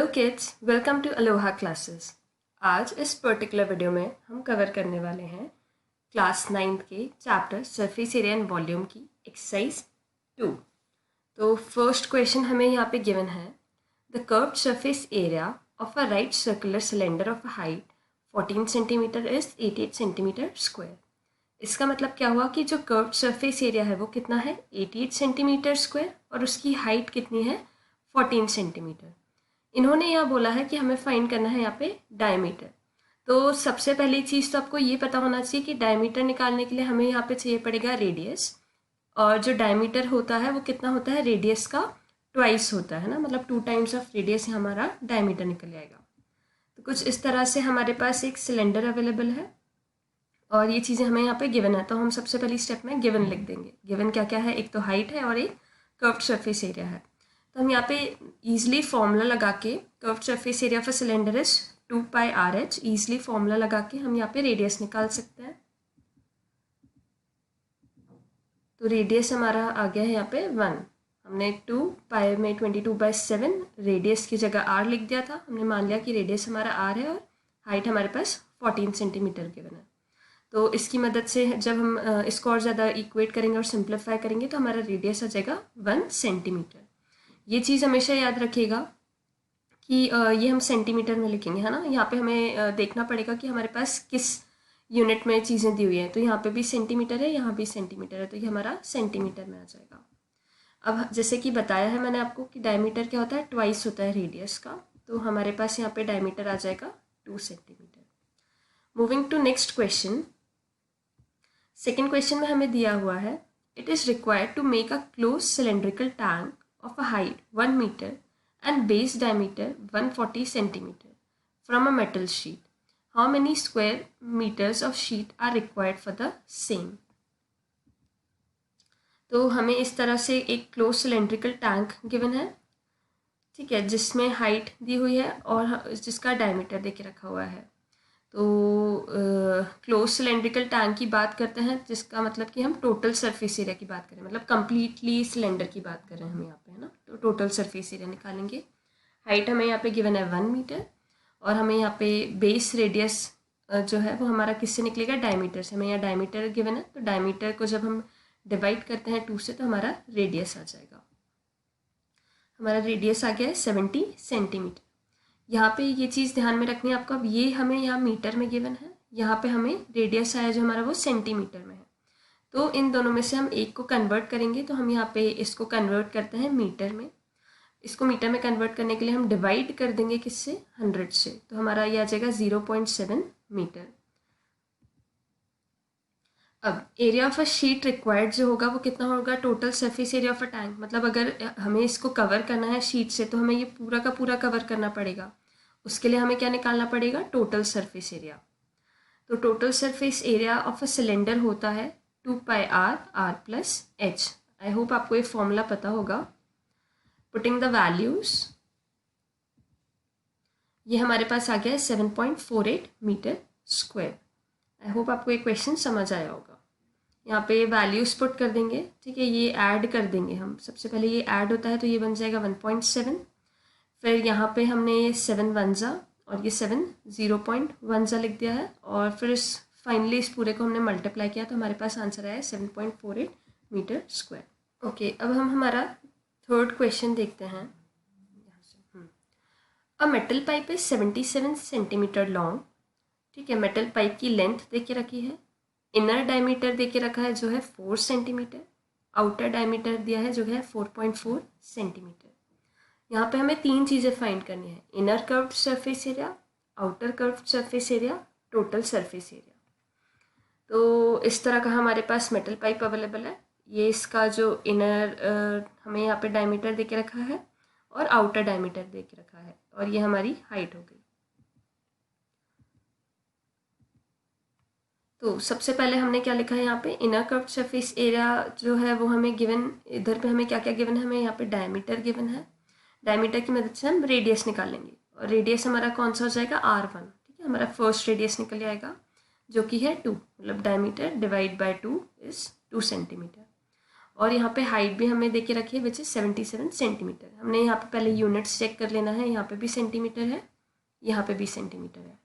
Kids, welcome to Aloha classes. आज इस particular video में हम कवर करने वाले हैं क्लास 9th के chapter surface area and volume की एक्सरसाइज 2। तो फर्स्ट क्वेश्चन हमें यहाँ पे गिवन है, the curved surface area of a right circular cylinder of a height 14 centimetre is 88 centimetre square. इसका मतलब क्या हुआ कि जो कर्व्ड सरफेस एरिया है वो कितना है 88 सेंटीमीटर स्क्वायर और उसकी हाइट कितनी है 14 सेंटीमीटर। इन्होंने यहाँ बोला है कि हमें फाइंड करना है यहाँ पे डायमीटर। तो सबसे पहली चीज़ तो आपको ये पता होना चाहिए कि डायमीटर निकालने के लिए हमें यहाँ पे चाहिए पड़ेगा रेडियस, और जो डायमीटर होता है वो कितना होता है रेडियस का ट्वाइस होता है ना, मतलब 2 टाइम्स ऑफ रेडियस हमारा डायमीटर निकल जाएगा। तो कुछ इस तरह से हमारे पास एक सिलेंडर अवेलेबल है और ये चीज़ें हमें यहाँ पे गिवन है, तो हम सबसे पहली स्टेप में गिवन लिख देंगे। गिवन क्या क्या है, एक तो हाइट है और एक कर्व्ड सरफेस एरिया है। तो हम यहाँ पे ईजिली फॉर्मूला लगा के, curved surface area of a cylinder is 2 pi R H, easily formula लगा के हम यहाँ पे रेडियस निकाल सकते हैं। तो रेडियस हमारा आ गया है यहाँ पे 1। हमने 2 पाई में 22/7 रेडियस की जगह आर लिख दिया था। हमने मान लिया कि रेडियस हमारा आर है और हाइट हमारे पास 14 सेंटीमीटर गिवन है। तो इसकी मदद से जब हम इसको और ज़्यादा इक्वेट करेंगे और सिंप्लीफाई करेंगे तो हमारा रेडियस आ जाएगा 1 सेंटीमीटर। ये चीज़ हमेशा याद रखिएगा कि ये हम सेंटीमीटर में लिखेंगे, है ना। यहाँ पे हमें देखना पड़ेगा कि हमारे पास किस यूनिट में चीज़ें दी हुई हैं। तो यहाँ पे भी सेंटीमीटर है, यहाँ भी सेंटीमीटर है, तो ये हमारा सेंटीमीटर में आ जाएगा। अब जैसे कि बताया है मैंने आपको कि डायमीटर क्या होता है, ट्वाइस होता है रेडियस का। तो हमारे पास यहाँ पे डायमीटर आ जाएगा 2 centimetre. Moving to next question. Second question में हमें दिया हुआ है, it is required to make a close cylindrical tank of a height 1 meter and base diameter 140 centimeter from a metal sheet. How many square meters of sheet are required for the same? तो हमें इस तरह से एक close cylindrical tank given है, ठीक है, जिसमें हाइट दी हुई है और जिसका डायमीटर दे के रखा हुआ है। तो क्लोज सिलेंड्रिकल टैंक की बात करते हैं, जिसका मतलब कि हम टोटल सरफेस एरिया की बात करें, मतलब कंप्लीटली सिलेंडर की बात कर रहे हैं हम यहाँ पे, है ना। तो टोटल सरफेस एरिया निकालेंगे। हाइट हमें यहाँ पे गिवन है 1 मीटर और हमें यहाँ पे बेस रेडियस जो है वो हमारा किससे निकलेगा, डायमीटर से। हमें यहाँ डायमीटर गिवन है, तो डायमीटर को जब हम डिवाइड करते हैं 2 से तो हमारा रेडियस आ जाएगा। हमारा रेडियस आ गया है 70 सेंटीमीटर। यहाँ पे ये चीज़ ध्यान में रखनी है आपको। अब ये हमें यहाँ मीटर में गिवन है, यहाँ पे हमें रेडियस आया जो हमारा वो सेंटीमीटर में है। तो इन दोनों में से हम एक को कन्वर्ट करेंगे, तो हम यहाँ पे इसको कन्वर्ट करते हैं मीटर में। इसको मीटर में कन्वर्ट करने के लिए हम डिवाइड कर देंगे किससे, 100 से, तो हमारा ये आ जाएगा 0.7 मीटर। अब area of a sheet required जो होगा वो कितना होगा, total surface area of a tank. मतलब अगर हमें इसको कवर करना है शीट से तो हमें ये पूरा का पूरा कवर करना पड़ेगा। उसके लिए हमें क्या निकालना पड़ेगा, टोटल सरफेस एरिया। तो total surface area of a cylinder होता है 2 pi r r plus h. I hope आपको ये फॉर्मूला पता होगा। पुटिंग द वैल्यूज, ये हमारे पास आ गया है 7.48 मीटर स्क्वायर। आई होप आपको ये क्वेश्चन समझ आया होगा। यहाँ पे वैल्यूज पुट कर देंगे, ठीक है, ये ऐड कर देंगे हम। सबसे पहले ये ऐड होता है तो ये बन जाएगा 1.7, फिर यहाँ पे हमने ये 7 1 और ये 7 0.1 लिख दिया है, और फिर इस फाइनली इस पूरे को हमने मल्टीप्लाई किया तो हमारे पास आंसर आया 7.48 मीटर स्क्वायर। ओके, अब हम हमारा थर्ड क्वेश्चन देखते हैं। A metal pipe is 77 centimetre long, ठीक है, मेटल पाइप की लेंथ दे के रखी है। इनर डायमीटर दे के रखा है जो है 4 सेंटीमीटर, आउटर डायमीटर दिया है जो है 4.4 सेंटीमीटर। यहाँ पे हमें 3 चीज़ें फाइंड करनी है, inner curved surface area, outer curved surface area, total surface area. तो इस तरह का हमारे पास मेटल पाइप अवेलेबल है। ये इसका जो इनर हमें यहाँ पे डायमीटर दे के रखा है और आउटर डायमीटर दे के रखा है, और ये हमारी हाइट हो गई। तो सबसे पहले हमने क्या लिखा है यहाँ पे, इनर कर्व्ड सरफेस एरिया जो है वो हमें गिवन, इधर पे हमें क्या क्या गिवन है, हमें यहाँ पे डायमीटर गिवन है। डायमीटर की मदद से हम रेडियस निकालेंगे, और रेडियस हमारा कौन सा हो जाएगा, R1, ठीक है, हमारा फर्स्ट रेडियस निकल जाएगा जो कि है 2, मतलब diameter divide by 2 is 2 centimetre. और यहाँ पे हाइट भी हमें दे के रखी है विच इज़ 77 सेंटीमीटर। हमने यहाँ पे पहले यूनिट्स चेक कर लेना है, यहाँ पे भी सेंटीमीटर है, यहाँ पे भी सेंटीमीटर है।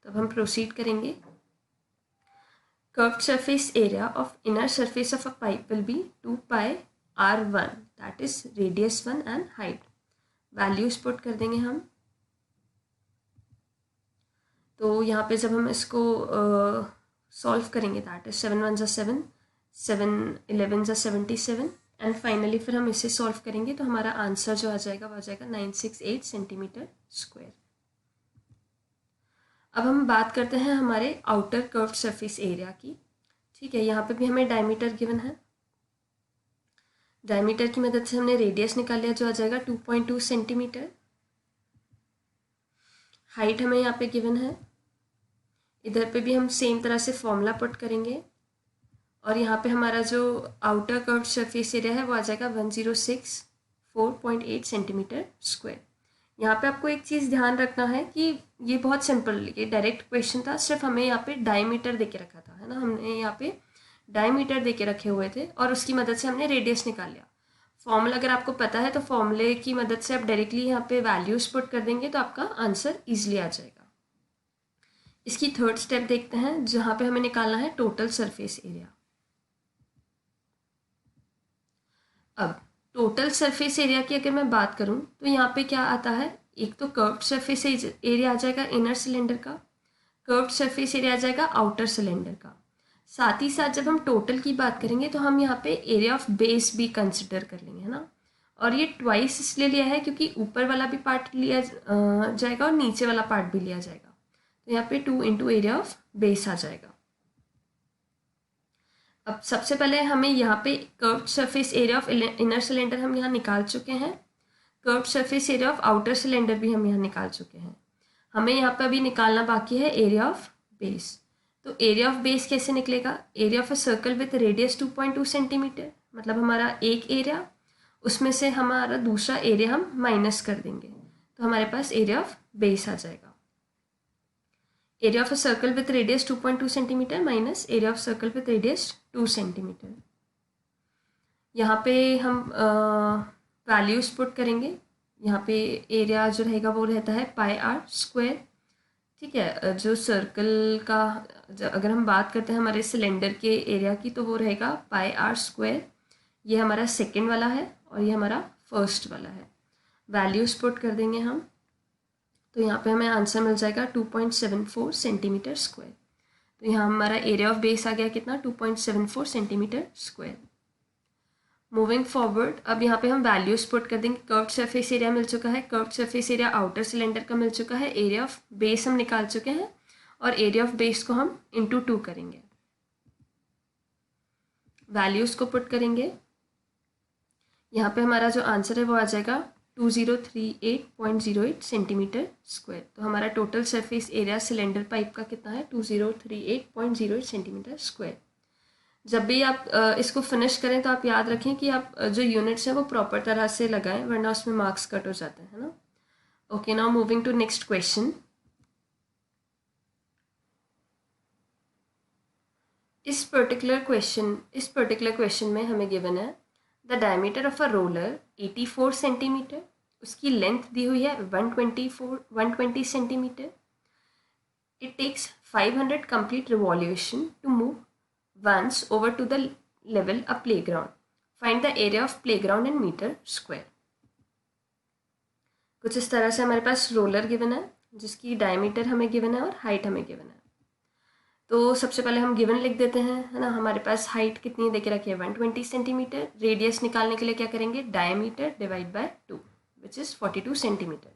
तो अब हम प्रोसीड करेंगे। Curved surface area of inner surface of a pipe will be 2 pi r1 that is radius 1 and height. Values put कर देंगे हम। तो यहाँ पे जब हम इसको सॉल्व करेंगे दैट इज 7 1 7, 7 11 77 एंड फाइनली फिर हम इसे सॉल्व करेंगे तो हमारा आंसर जो आ जाएगा वो आ जाएगा 968 सेंटीमीटर स्क्वायर। अब हम बात करते हैं हमारे आउटर कर्व्ड सरफेस एरिया की। ठीक है, यहाँ पे भी हमें डायमीटर गिवन है। डायमीटर की मदद से हमने रेडियस निकाल लिया जो आ जाएगा 2.2 सेंटीमीटर। हाइट हमें यहाँ पे गिवन है। इधर पे भी हम सेम तरह से फॉर्मूला पुट करेंगे और यहाँ पे हमारा जो आउटर कर्व्ड सरफेस एरिया है वो आ जाएगा 1064.8 सेंटीमीटर स्क्वायर। यहाँ पे आपको एक चीज़ ध्यान रखना है कि ये बहुत सिंपल, ये डायरेक्ट क्वेश्चन था, सिर्फ हमें यहाँ पे डायमीटर दे के रखा था, है ना। हमने यहाँ पे डायमीटर दे के रखे हुए थे और उसकी मदद से हमने रेडियस निकाल लिया। फॉर्मूला अगर आपको पता है तो फॉर्मूले की मदद से आप डायरेक्टली यहाँ पे वैल्यूज पुट कर देंगे तो आपका आंसर ईजिली आ जाएगा। इसकी थर्ड स्टेप देखते हैं जहाँ पे हमें निकालना है टोटल सरफेस एरिया। अब टोटल सरफेस एरिया की अगर मैं बात करूं तो यहाँ पे क्या आता है, एक तो कर्व्ड सरफेस एरिया आ जाएगा इनर सिलेंडर का, कर्व्ड सरफेस एरिया आ जाएगा आउटर सिलेंडर का। साथ ही साथ जब हम टोटल की बात करेंगे तो हम यहाँ पे एरिया ऑफ बेस भी कंसिडर कर लेंगे, है ना। और ये ट्वाइस इसलिए लिया है क्योंकि ऊपर वाला भी पार्ट लिया जाएगा और नीचे वाला पार्ट भी लिया जाएगा। तो यहाँ पे 2 इंटू एरिया ऑफ बेस आ जाएगा। अब सबसे पहले हमें यहाँ पे curved surface area of inner cylinder हम यहाँ निकाल चुके हैं, curved surface area of outer cylinder भी हम यहाँ निकाल चुके हैं। हमें यहाँ पे अभी निकालना बाकी है एरिया ऑफ बेस। तो एरिया ऑफ बेस कैसे निकलेगा, area of a circle with radius 2.2 centimetre, मतलब हमारा एक एरिया, उसमें से हमारा दूसरा एरिया हम माइनस कर देंगे तो हमारे पास एरिया ऑफ बेस आ जाएगा। Area of a circle with radius 2.2 centimetre minus area of circle with radius 2 centimetre. यहाँ पे हम वैल्यूज पुट करेंगे। यहाँ पे एरिया जो रहेगा वो रहता है पाई आर स्क्वायर। ठीक है, जो सर्कल का अगर हम बात करते हैं हमारे सिलेंडर के एरिया की तो वो रहेगा पाई आर स्क्वायर। ये हमारा सेकेंड वाला है और ये हमारा फर्स्ट वाला है। वैल्यूज पुट कर देंगे हम तो यहाँ पे हमें आंसर मिल जाएगा 2.74 सेंटीमीटर स्क्वायर। तो यहाँ हमारा एरिया ऑफ बेस आ गया कितना, 2.74 सेंटीमीटर स्क्वायर। मूविंग फॉरवर्ड, अब यहाँ पे हम वैल्यूज पुट कर देंगे। कर्व्ड सरफेस एरिया मिल चुका है, curved surface area outer cylinder का मिल चुका है, एरिया ऑफ बेस हम निकाल चुके हैं और एरिया ऑफ बेस को हम इंटू 2 करेंगे। वैल्यूज को पुट करेंगे। यहाँ पे हमारा जो आंसर है वो आ जाएगा 2038.08 सेंटीमीटर स्क्वायर। तो हमारा total surface area cylinder pipe का कितना है, 2038.08 सेंटीमीटर स्क्वायर। जब भी आप इसको फिनिश करें तो आप याद रखें कि आप जो यूनिट्स हैं वो प्रॉपर तरह से लगाएं वरना उसमें मार्क्स कट हो जाते हैं, है ना। Okay, now moving to next question. इस पर्टिकुलर क्वेश्चन में हमें गिवन है the diameter of a roller 84 centimetre, उसकी लेंथ दी हुई है 120 centimetre. It takes 500 complete revolution to move once over to the level a playground. Find the area of playground in metre square. कुछ इस तरह से हमारे पास रोलर गिवन है जिसकी डायमीटर हमें गिवन है और हाइट हमें गिवन है। तो सबसे पहले हम गिवन लिख देते हैं, है ना। हमारे पास हाइट कितनी दे के रखी है 120 सेंटीमीटर। रेडियस निकालने के लिए क्या करेंगे, diameter divide by 2 which is 42 centimetre.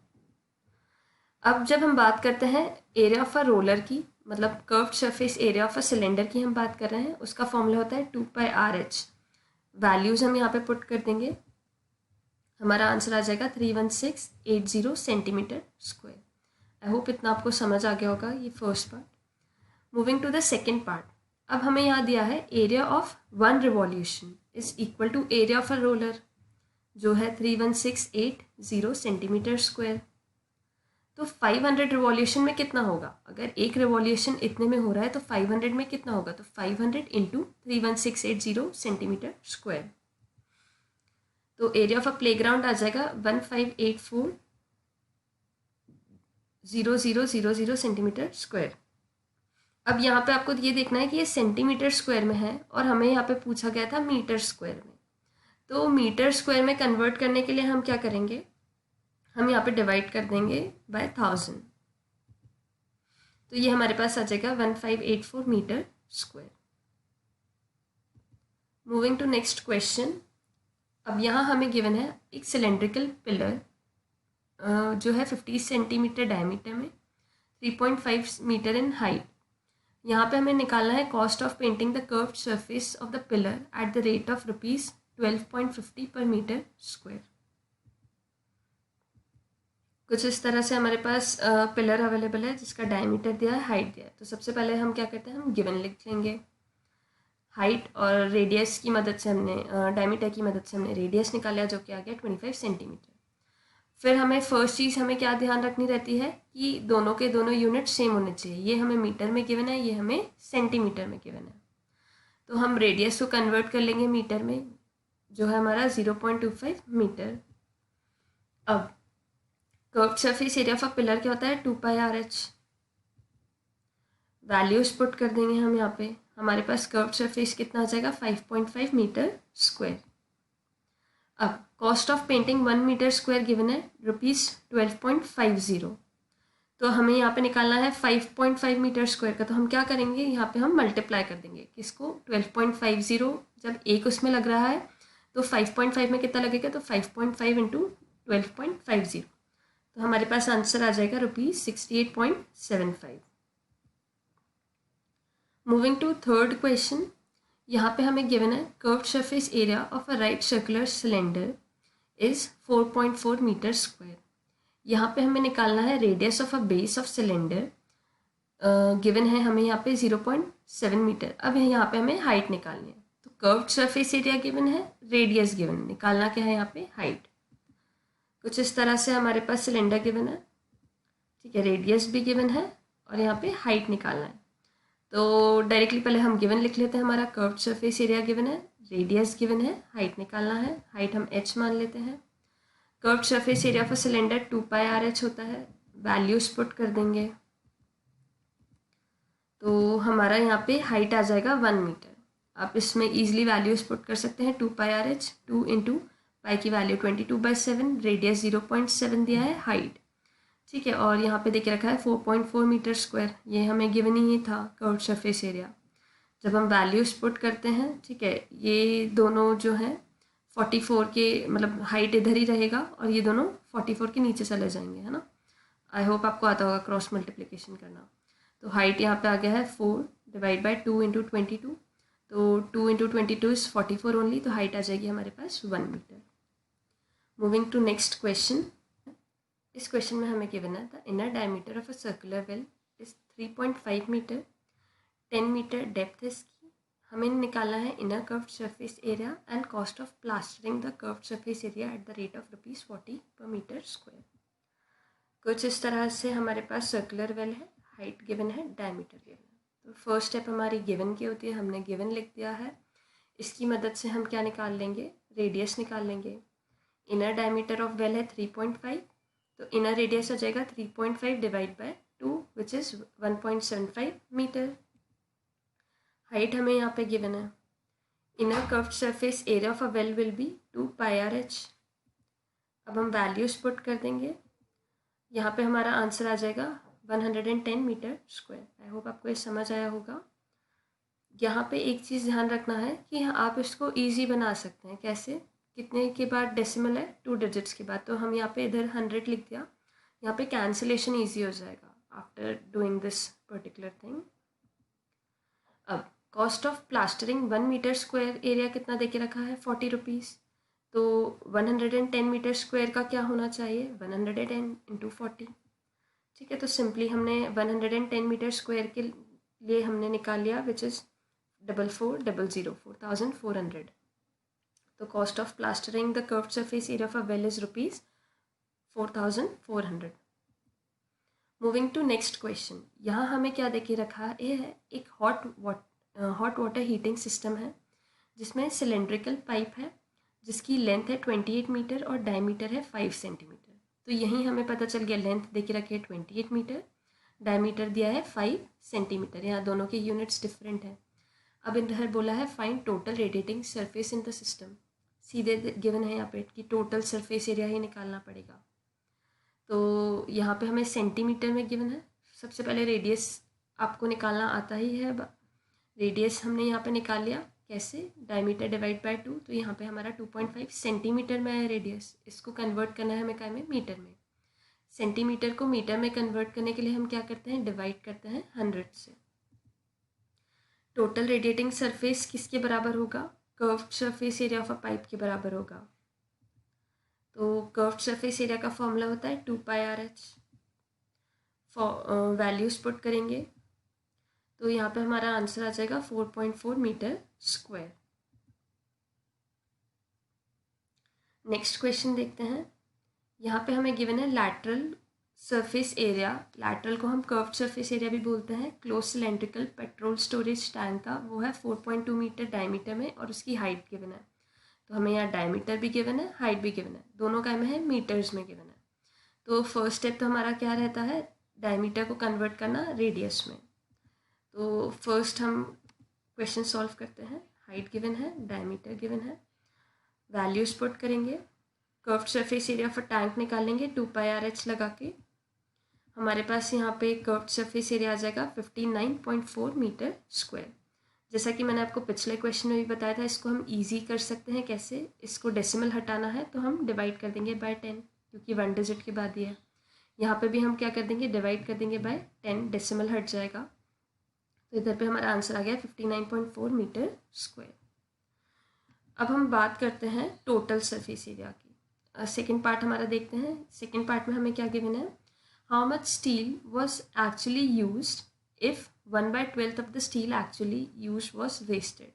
अब जब हम बात करते हैं एरिया ऑफ अ रोलर की, मतलब curved surface area of a cylinder की हम बात कर रहे हैं, उसका फॉर्मूला होता है 2πRh। वैल्यूज़ हम यहाँ पे पुट कर देंगे। हमारा आंसर आ जाएगा 31680 सेंटीमीटर स्क्वायर। आई होप इतना आपको समझ आ गया होगा ये first part. Moving to the second part, अब हमें यहाँ दिया है area of 1 revolution is equal to area of a roller जो है 31680 सेंटीमीटर स्क्वायर। तो 500 रिवॉल्यूशन में कितना होगा, अगर एक रिवॉल्यूशन इतने में हो रहा है तो 500 में कितना होगा, तो 500 इंटू 31680 सेंटीमीटर स्क्वायर। तो एरिया ऑफ अ प्लेग्राउंड आ जाएगा 1584,000 सेंटीमीटर स्क्वायर। अब यहाँ पे आपको ये देखना है कि ये सेंटीमीटर स्क्वायर में है और हमें यहाँ पे पूछा गया था मीटर स्क्वायर में। तो मीटर स्क्वायर में कन्वर्ट करने के लिए हम क्या करेंगे, हम यहाँ पे डिवाइड कर देंगे बाय 1000। तो ये हमारे पास आ जाएगा 1584 metre square. Moving to next question. अब यहाँ हमें गिवन है एक सिलेंड्रिकल पिलर जो है 50 सेंटीमीटर डायमीटर में, 3.5 मीटर इन हाइट। यहाँ पे हमें निकालना है cost of painting the curved surface of the pillar eight the rate of ₹12.50 पर मीटर स्क्वायर। कुछ इस तरह से हमारे पास पिलर अवेलेबल है जिसका डायमीटर दिया है, हाइट दिया है। तो सबसे पहले हम क्या करते हैं, हम गिवन लिख लेंगे। हाइट और रेडियस की मदद से हमने डायमीटर की मदद से हमने रेडियस निकाला जो कि आ गया 25 सेंटीमीटर। फिर हमें फर्स्ट चीज़ हमें क्या ध्यान रखनी रहती है कि दोनों के दोनों यूनिट सेम होने चाहिए। ये हमें मीटर में गिवन है, ये हमें सेंटीमीटर में गिवन है। तो हम रेडियस को कन्वर्ट कर लेंगे मीटर में, जो है हमारा 0.25 मीटर। अब curved surface area of a pillar क्या होता है, 2πr/h। वैल्यूज पुट कर देंगे हम यहाँ पे, हमारे पास कर्व्ड सरफेस कितना आ जाएगा 5.5 मीटर स्क्वायर। अब cost of painting 1 metre square given है ₹12.50। तो हमें यहाँ पे निकालना है 5.5 मीटर स्क्वायर का। तो हम क्या करेंगे, यहाँ पे हम मल्टीप्लाई कर देंगे किसको, 12.50। जब एक उसमें लग रहा है तो 5.5 में कितना लगेगा, तो 5.5 इंटू 12.50। तो हमारे पास आंसर आ जाएगा ₹68.75। Moving to third question. यहाँ पे हमें गिवन है curved surface area of a right circular cylinder is 4.4 metre square. यहाँ पे हमें निकालना है radius of a base of cylinder, given है हमें यहाँ पे 0.7 मीटर। अब यहाँ पे हमें हाइट निकालनी है। तो कर्व्ड सरफेस एरिया गिवन है, रेडियस गिवन है, निकालना क्या है यहाँ पे, हाइट। कुछ इस तरह से हमारे पास सिलेंडर गिवन है, ठीक है, रेडियस भी गिवन है और यहाँ पे हाइट निकालना है। तो डायरेक्टली पहले हम गिवन लिख लेते हैं। हमारा कर्व्ड सरफेस एरिया गिवन है, रेडियस गिवन है, हाइट निकालना है। हाइट हम h मान लेते हैं। Curved surface area for cylinder 2πr/h होता है, वैल्यूज पुट कर देंगे। तो हमारा यहाँ पे हाइट आ जाएगा 1 मीटर। आप इसमें इजीली वैल्यूज पुट कर सकते हैं। 2πr/h, 2 इंटू पाई की वैल्यू 22/7, रेडियस 0.7 दिया है, हाइट, ठीक है। और यहाँ पे देख रखा है 4.4 मीटर स्क्वायर, ये हमें गिवन ही था कर्व्ड सरफेस एरिया। जब हम वैल्यूज पुट करते हैं, ठीक है, ये दोनों जो हैं 44 के, मतलब हाइट इधर ही रहेगा और ये दोनों 44 के नीचे चले जाएंगे, है ना। आई होप आपको आता होगा क्रॉस मल्टीप्लिकेशन करना। तो हाइट यहाँ पे आ गया है 4 डिवाइड बाई 2 इंटू 22। तो 2 इंटू 22 इज़ 44 ओनली। तो हाइट आ जाएगी हमारे पास 1 metre. Moving to next question. इस क्वेश्चन में हमें गिवन है the inner diameter of a circular well is 3.5 metre, 10 metre depth है इसकी। हमें निकालना है inner curved surface area and cost of plastering the curved surface area at the rate of ₹40 per metre square. कुछ इस तरह से हमारे पास सर्कुलर वेल है, हाइट गिवन है, डायमीटर गिवन है। तो फर्स्ट स्टेप हमारी गिवन की होती है, हमने गिवन लिख दिया है। इसकी मदद से हम क्या निकाल लेंगे, रेडियस निकाल लेंगे। इनर डायमीटर ऑफ वेल है 3.5, तो इनर रेडियस हो जाएगा 3.5 divide by 2 which is 1.75 metre. Height हमें यहाँ पे गिवन है। Inner curved surface area of a well will be 2πr/h। अब हम वैल्यूज पुट कर देंगे। यहाँ पे हमारा आंसर आ जाएगा 110 मीटर स्क्वायर। आई होप आपको ये समझ आया होगा। यहाँ पे एक चीज़ ध्यान रखना है कि आप इसको ईजी बना सकते हैं। कैसे, कितने के बाद डेसिमल है, 2 डिजिट्स के बाद। तो हम यहाँ पे इधर 100 लिख दिया, यहाँ पे कैंसिलेशन ईजी हो जाएगा after doing this particular thing. अब cost of plastering 1 metre square area कितना दे के रखा है, 40 रुपीज़। तो 110 मीटर स्क्वायर का क्या होना चाहिए, 110 इंटू 40, ठीक है। तो सिंपली हमने 110 मीटर स्क्वायर के लिए हमने निकाल लिया विच इज़ 4400, 4400। तो cost of plastering the curved surface area of a well is ₹4400। Moving to next question. यहाँ हमें क्या देके रखा है, ये है एक हॉट वाटर हीटिंग सिस्टम है जिसमें सिलेंड्रिकल पाइप है जिसकी लेंथ है 28 मीटर और डायमीटर है 5 सेंटीमीटर। तो यहीं हमें पता चल गया, लेंथ दे के रखे 28 मीटर, डायमीटर दिया है 5 सेंटीमीटर। यहाँ दोनों के यूनिट्स डिफरेंट हैं। अब इधर बोला है find total radiating surface in the system. सीधे गिवन है यहाँ पे कि टोटल सरफेस एरिया ही निकालना पड़ेगा। तो यहाँ पे हमें सेंटीमीटर में गिवन है। सबसे पहले रेडियस आपको निकालना आता ही है। रेडियस हमने यहाँ पे निकाल लिया, कैसे? Diameter divide by 2। तो यहाँ पे हमारा 2.5 सेंटीमीटर में है रेडियस। इसको कन्वर्ट करना है हमें क्या में? मीटर में। सेंटीमीटर को मीटर में कन्वर्ट करने के लिए हम क्या करते हैं? डिवाइड करते हैं 100 से। टोटल रेडिएटिंग सरफेस किसके बराबर होगा? Curved surface area of a pipe के बराबर होगा। तो कर्व्ड सरफेस एरिया का फॉर्मूला होता है 2πRH। वैल्यूज पुट करेंगे तो यहाँ पे हमारा आंसर आ जाएगा 4.4 मीटर स्क्वायर। नेक्स्ट क्वेश्चन देखते हैं। यहाँ पे हमें गिवन है लैटरल सरफेस एरिया। लैटरल को हम कर्व्ड सरफेस एरिया भी बोलते हैं। Close cylindrical petrol storage tank का वो है 4.2 मीटर डायमीटर में और उसकी हाइट गिवन है। तो हमें यहाँ डायमीटर भी गिवन है, हाइट भी गिवन है, दोनों का में है मीटर्स में गिवन है। तो फर्स्ट स्टेप तो हमारा क्या रहता है? डायमीटर को कन्वर्ट करना रेडियस में। तो फर्स्ट हम क्वेश्चन सॉल्व करते हैं। हाइट गिवन है, डायमीटर गिवन है, वैल्यूज पुट करेंगे, curved surface area of a tank निकालेंगे 2πRH लगा के। हमारे पास यहाँ पे कर्व्ड सरफेस एरिया आ जाएगा 59.4 मीटर स्क्वायर। जैसा कि मैंने आपको पिछले क्वेश्चन में भी बताया था, इसको हम इजी कर सकते हैं। कैसे? इसको डेसिमल हटाना है तो हम डिवाइड कर देंगे बाय 10, क्योंकि 1 डिजिट के बाद ही है। यहाँ पे भी हम क्या कर देंगे? डिवाइड कर देंगे बाय 10, डेसिमल हट जाएगा। तो इधर पे हमारा आंसर आ गया 59.4 मीटर स्क्वायर। अब हम बात करते हैं टोटल सरफेस एरिया की। सेकेंड पार्ट हमारा देखते हैं। सेकेंड पार्ट में हमें क्या गिवन है? How much steel was actually used if 1/12 of the steel actually use was wasted.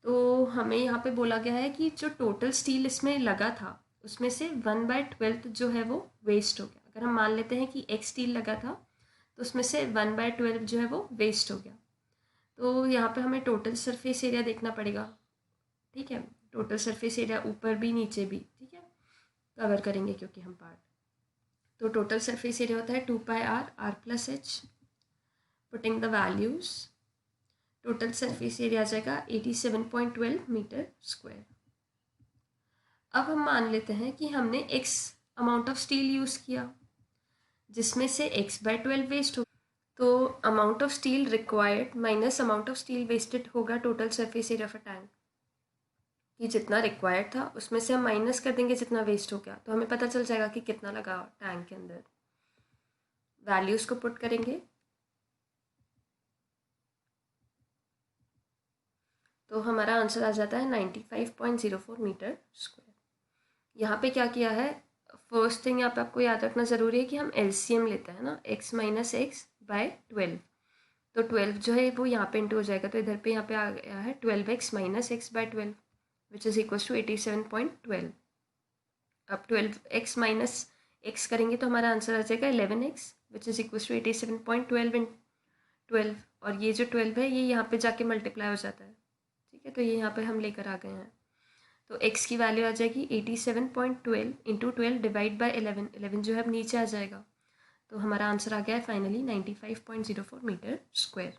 तो हमें यहाँ पे बोला गया है कि जो टोटल स्टील इसमें लगा था उसमें से 1/12 जो है वो वेस्ट हो गया। अगर हम मान लेते हैं कि x स्टील लगा था तो उसमें से 1/12 जो है वो वेस्ट हो गया। तो यहाँ पे हमें टोटल सरफेस एरिया देखना पड़ेगा। ठीक है, टोटल सरफेस एरिया ऊपर भी नीचे भी, ठीक है, कवर करेंगे क्योंकि हम पार्ट। तो टोटल सरफेस एरिया होता है 2πr+h। Putting the values, total surface area आ जाएगा 87.12 मीटर स्क्वायर। अब हम मान लेते हैं कि हमने x amount of steel use किया जिसमें से x/12 वेस्ट हो। तो amount of steel required minus amount of steel wasted होगा total surface area of a tank. कि जितना रिक्वायर्ड था उसमें से हम माइनस कर देंगे जितना वेस्ट हो गया, तो हमें पता चल जाएगा कि कितना लगा टैंक के अंदर। वैल्यूज को पुट करेंगे तो हमारा आंसर आ जाता है 95.04 मीटर स्क्वायर। यहाँ पे क्या किया है? फर्स्ट थिंग यहाँ पे आपको याद रखना ज़रूरी है कि हम एलसीएम लेते हैं ना, x - x/12। तो 12 जो है वो यहाँ पे इंटू हो जाएगा। तो इधर पे यहाँ पे आ गया है 12x - x/12 which is equal to 87.12। अब 12x - x करेंगे तो हमारा आंसर आ जाएगा 11x which is equal to 87.12 in 12। और ये जो 12 है ये यहाँ पे जाके मल्टीप्लाई हो जाता है। ठीक है, तो ये यहाँ पे हम लेकर आ गए हैं। तो x की वैल्यू आ जाएगी 87.12 इंटू 12 डिवाइड बाय 11। 11 जो है अब नीचे आ जाएगा। तो हमारा आंसर आ गया है finally 95.04 metre square.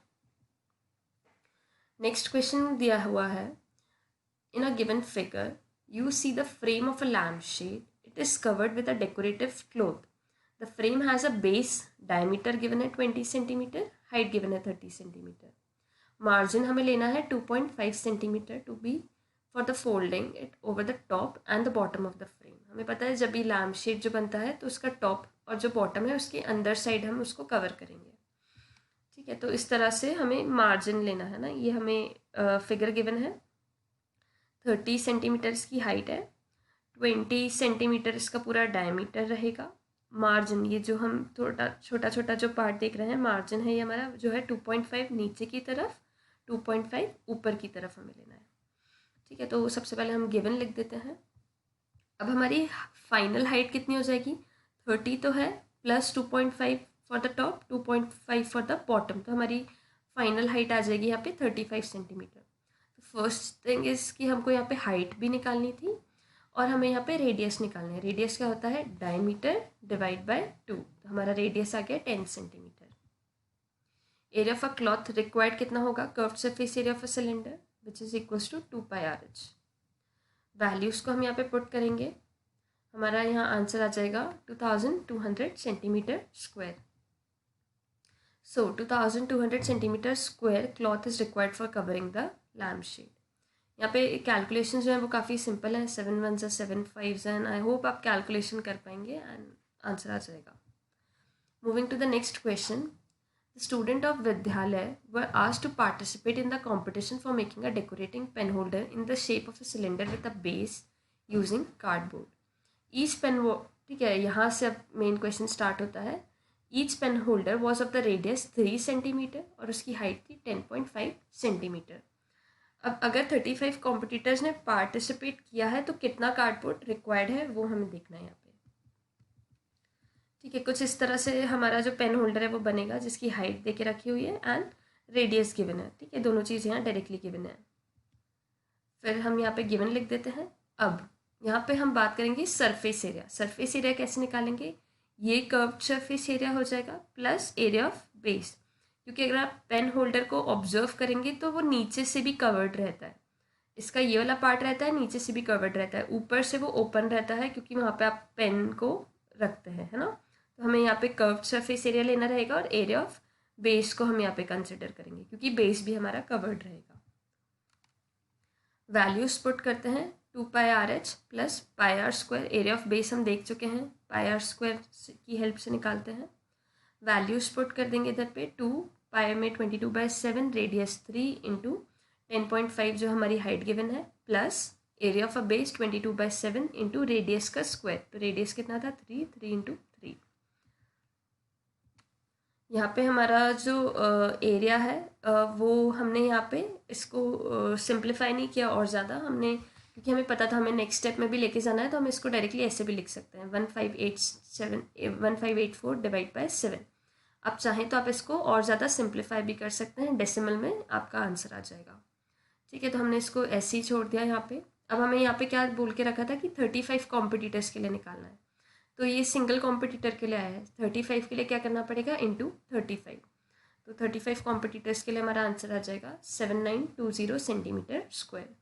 Next question दिया हुआ है, in a given figure you see the frame of a lampshade. It is covered with a decorative cloth. The frame has a base diameter given है 20 cm, height given है 30 cm. Margin हमें लेना है 2.5 cm to be for the folding it over the top and the bottom of the frame. हमें पता है जब भी लैम्प शेड जो बनता है तो उसका टॉप और जो बॉटम है उसके अंदर साइड हम उसको कवर करेंगे। ठीक है, तो इस तरह से हमें मार्जिन लेना है ना। ये हमें फिगर गिवन है, 30 सेंटीमीटर्स की हाइट है, 20 सेंटीमीटर इसका पूरा डायमीटर रहेगा। मार्जिन ये जो हम छोटा छोटा जो पार्ट देख रहे हैं मार्जिन है, ये हमारा जो है 2.5 नीचे की तरफ, 2.5 ऊपर की तरफ हमें लेना है। ठीक है, तो सबसे पहले हम गिवन लिख देते हैं। अब हमारी फाइनल हाइट कितनी हो जाएगी? 30 तो है plus 2.5 for the top, 2.5 for the bottom. तो हमारी फाइनल हाइट आ जाएगी यहाँ पे 35 सेंटीमीटर। फर्स्ट थिंग इज़ कि हमको यहाँ पे हाइट भी निकालनी थी और हमें यहाँ पे रेडियस निकालना है। रेडियस क्या होता है, डायमीटर डिवाइड बाय 2, तो हमारा रेडियस आ गया 10 centimetre. Area of a cloth required कितना होगा, curved surface area of a cylinder which is equals to 2πr/h। Values को हम यहाँ पे पुट करेंगे, हमारा यहाँ आंसर आ जाएगा 2200 centimetre square. So 2200 centimetre square cloth is required for covering the lamp shade. यहाँ पे कैलकुलेशन जो है वो काफ़ी सिंपल है, 7 1s 7 5s, and I hope आप कैलकुलेशन कर पाएंगे एंड आंसर आ जाएगा। Moving to the next question, the student of Vidyalaya were asked to participate in the competition for making a decorating pen holder in the shape of a cylinder with a base using cardboard. Each pen, ठीक है, यहाँ से अब main question start होता है। Each pen holder was of the radius 3 centimetre और उसकी height थी 10.5 सेंटीमीटर। अब अगर 35 कॉम्पिटिटर्स ने पार्टिसिपेट किया है तो कितना कार्डबोर्ड रिक्वायर्ड है वो हमें देखना है यहाँ पे। ठीक है, कुछ इस तरह से हमारा जो पेन होल्डर है वो बनेगा जिसकी हाइट दे के रखी हुई है एंड रेडियस गिवन है। ठीक है, दोनों चीज़ यहाँ डायरेक्टली गिवन है। फिर हम यहाँ पे गिवन लिख देते हैं। अब यहाँ पे हम बात करेंगे सरफेस एरिया। सरफेस एरिया कैसे निकालेंगे, ये कर्व्ड सरफेस एरिया हो जाएगा प्लस एरिया ऑफ बेस, क्योंकि अगर आप पेन होल्डर को ऑब्जर्व करेंगे तो वो नीचे से भी कवर्ड रहता है। इसका ये वाला पार्ट रहता है नीचे से भी कवर्ड रहता है, ऊपर से वो ओपन रहता है क्योंकि वहाँ पे आप पेन को रखते हैं, है ना। तो हमें यहाँ पे कर्व्ड सरफेस एरिया लेना रहेगा और एरिया ऑफ बेस को हम यहाँ पे कंसिडर करेंगे क्योंकि बेस भी हमारा कवर्ड रहेगा। वैल्यूज पुट करते हैं, 2πr/h plus πr²। Area of base हम देख चुके हैं, πr² की हेल्प से निकालते हैं। वैल्यूज पुट कर देंगे इधर पे, 2 पाई में 22/7, रेडियस 3 इंटू 10.5 जो हमारी हाइट गिवन है, plus area of a base 22/7 into radius का स्क्वायर। तो रेडियस कितना था, 3 इंटू 3। यहाँ पे हमारा जो एरिया है वो हमने यहाँ पे इसको सिंप्लीफाई नहीं किया और ज़्यादा हमने, क्योंकि हमें पता था हमें नेक्स्ट स्टेप में भी लेके जाना है, तो हम इसको डायरेक्टली ऐसे भी लिख सकते हैं, 1584 डिवाइड बाय 7। आप चाहें तो आप इसको और ज़्यादा सिंप्लीफाई भी कर सकते हैं, डेसिमल में आपका आंसर आ जाएगा। ठीक है, तो हमने इसको ऐसे ही छोड़ दिया यहाँ पे। अब हमें यहाँ पे क्या बोल के रखा था कि 35 कॉम्पिटिटर्स के लिए निकालना है, तो ये सिंगल कॉम्पिटिटर के लिए आया है। 35 के लिए क्या करना पड़ेगा, इंटू 35। तो 35 कॉम्पिटिटर्स के लिए हमारा आंसर आ जाएगा 7920 सेंटीमीटर स्क्वायर।